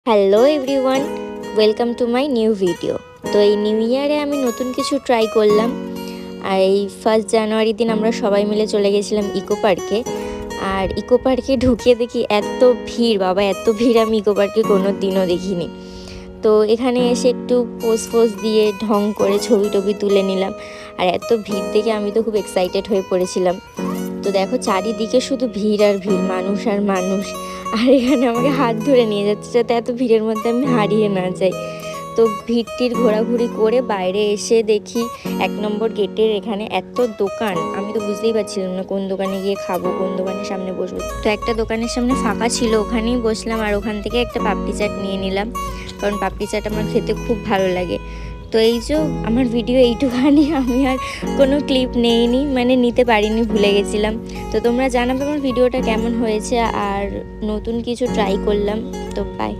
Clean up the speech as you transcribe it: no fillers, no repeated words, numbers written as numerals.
Hello everyone, welcome to my new video. তো এই new ইয়ারে আমি নতুন কিছু ট্রাই করলাম। আর এই 1 জানুয়ারি দিন আমরা সবাই মিলে চলে গেছিলাম ইকো পার্কে। আর ইকো পার্কে ঢুকে দেখি এত ভিড়, বাবা এত ভিড় আমি ইকো পার্কে কোনো দিনও দেখিনি। তো এখানে এসে একটু পোজ দিয়ে ঢং করে ছবি টবি তুলে নিলাম। আর এত ভিড় দেখে আমি তো খুব এক্সাইটেড হয়ে পড়েছিলাম। তো দেখো চারিদিকে শুধু ভিড় আর ভিড়, মানুষ আর মানুষ। আর এখানে আমাকে হাত ধরে নিয়ে যাচ্ছে যাতে এত ভিড়ের মধ্যে আমি হারিয়ে না যাই। তো ভিড়টির ঘোরাঘুরি করে বাইরে এসে দেখি 1 নম্বর গেটের এখানে এত দোকান, আমি তো বুঝতেই পারছিলাম না কোন দোকানে গিয়ে খাবো, কোন দোকানের সামনে বসবো। তো একটা দোকানের সামনে ফাঁকা ছিল, ওখানেই বসলাম। আর ওখান থেকে একটা পাপড়ি চাট নিয়ে নিলাম, কারণ পাপড়ি চাট আমার খেতে খুব ভালো লাগে। তো এই যে আমার ভিডিও এইটুখানি, আমি আর কোনো ক্লিপ নেইনি, মানে নিতে পারিনি, ভুলে গেছিলাম। তো তোমরা জানাবে আমার ভিডিওটা কেমন হয়েছে, আর নতুন কিছু ট্রাই করলাম। তো বাই।